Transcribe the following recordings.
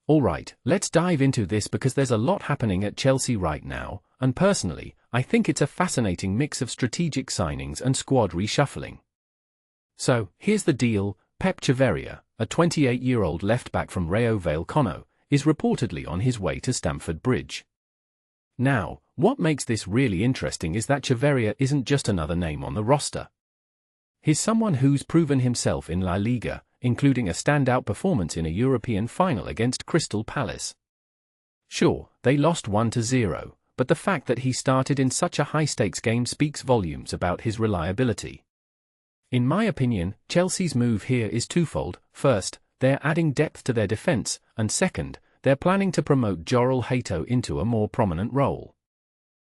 Alright, let's dive into this because there's a lot happening at Chelsea right now, and personally, I think it's a fascinating mix of strategic signings and squad reshuffling. So, here's the deal. Pep Chavarria, a 28-year-old left-back from Rayo Vallecano, is reportedly on his way to Stamford Bridge. Now, what makes this really interesting is that Chavarria isn't just another name on the roster. He's someone who's proven himself in La Liga, including a standout performance in a European final against Crystal Palace. Sure, they lost 1-0, but the fact that he started in such a high-stakes game speaks volumes about his reliability. In my opinion, Chelsea's move here is twofold. First, they're adding depth to their defense, and second, they're planning to promote Jorrel Hato into a more prominent role.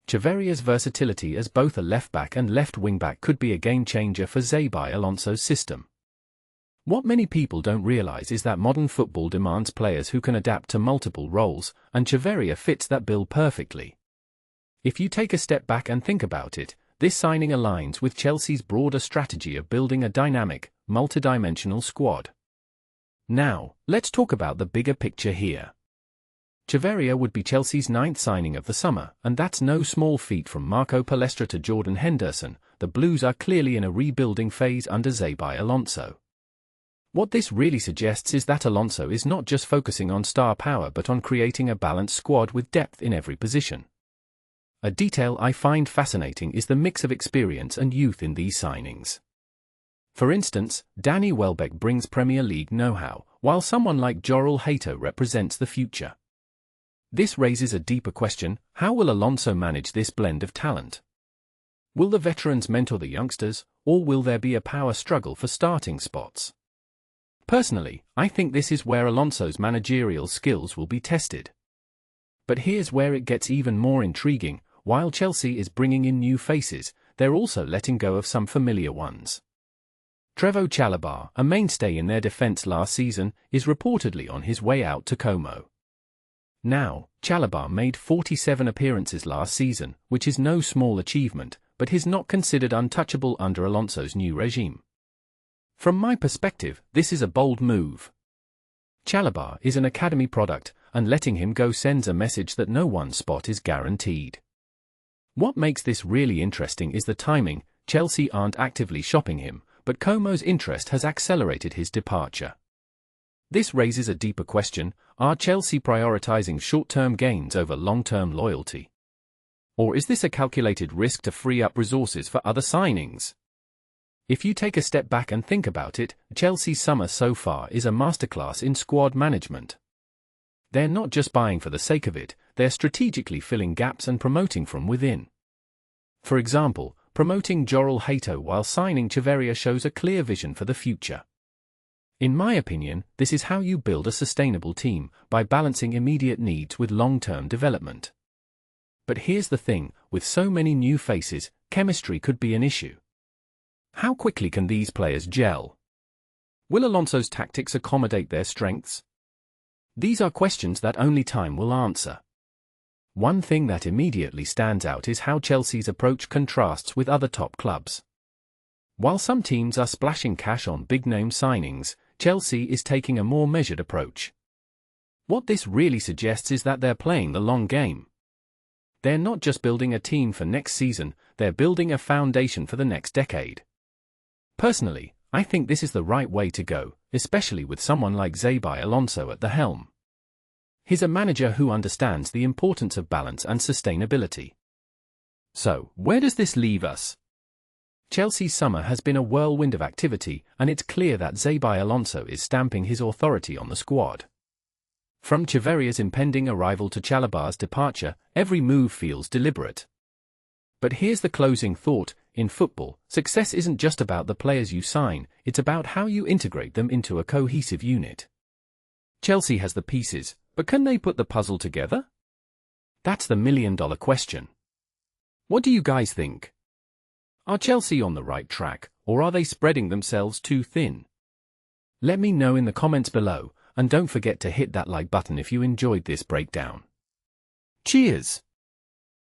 Chavarria's versatility as both a left-back and left wing-back could be a game-changer for Xabi Alonso's system. What many people don't realize is that modern football demands players who can adapt to multiple roles, and Chavarria fits that bill perfectly. If you take a step back and think about it, this signing aligns with Chelsea's broader strategy of building a dynamic, multidimensional squad. Now, let's talk about the bigger picture here. Chavarria would be Chelsea's 9th signing of the summer, and that's no small feat. From Marco Palestra to Jordan Henderson, the Blues are clearly in a rebuilding phase under Xabi Alonso. What this really suggests is that Alonso is not just focusing on star power but on creating a balanced squad with depth in every position. A detail I find fascinating is the mix of experience and youth in these signings. For instance, Danny Welbeck brings Premier League know-how, while someone like Jorrel Hato represents the future. This raises a deeper question: how will Alonso manage this blend of talent? Will the veterans mentor the youngsters, or will there be a power struggle for starting spots? Personally, I think this is where Alonso's managerial skills will be tested. But here's where it gets even more intriguing. While Chelsea is bringing in new faces, they're also letting go of some familiar ones. Trevoh Chalobah, a mainstay in their defense last season, is reportedly on his way out to Como. Now, Chalobah made 47 appearances last season, which is no small achievement, but he's not considered untouchable under Alonso's new regime. From my perspective, this is a bold move. Chalobah is an academy product, and letting him go sends a message that no one spot is guaranteed. What makes this really interesting is the timing. Chelsea aren't actively shopping him, but Como's interest has accelerated his departure. This raises a deeper question: are Chelsea prioritizing short-term gains over long-term loyalty? Or is this a calculated risk to free up resources for other signings? If you take a step back and think about it, Chelsea's summer so far is a masterclass in squad management. They're not just buying for the sake of it, they're strategically filling gaps and promoting from within. For example, promoting Jorrel Hato while signing Chavarria shows a clear vision for the future. In my opinion, this is how you build a sustainable team, by balancing immediate needs with long-term development. But here's the thing: with so many new faces, chemistry could be an issue. How quickly can these players gel? Will Alonso's tactics accommodate their strengths? These are questions that only time will answer. One thing that immediately stands out is how Chelsea's approach contrasts with other top clubs. While some teams are splashing cash on big-name signings, Chelsea is taking a more measured approach. What this really suggests is that they're playing the long game. They're not just building a team for next season, they're building a foundation for the next decade. Personally, I think this is the right way to go, especially with someone like Xabi Alonso at the helm. He's a manager who understands the importance of balance and sustainability. So, where does this leave us? Chelsea's summer has been a whirlwind of activity, and it's clear that Xabi Alonso is stamping his authority on the squad. From Chavarria's impending arrival to Chalobah's departure, every move feels deliberate. But here's the closing thought: in football, success isn't just about the players you sign, it's about how you integrate them into a cohesive unit. Chelsea has the pieces, but can they put the puzzle together? That's the million-dollar question. What do you guys think? Are Chelsea on the right track, or are they spreading themselves too thin? Let me know in the comments below, and don't forget to hit that like button if you enjoyed this breakdown. Cheers!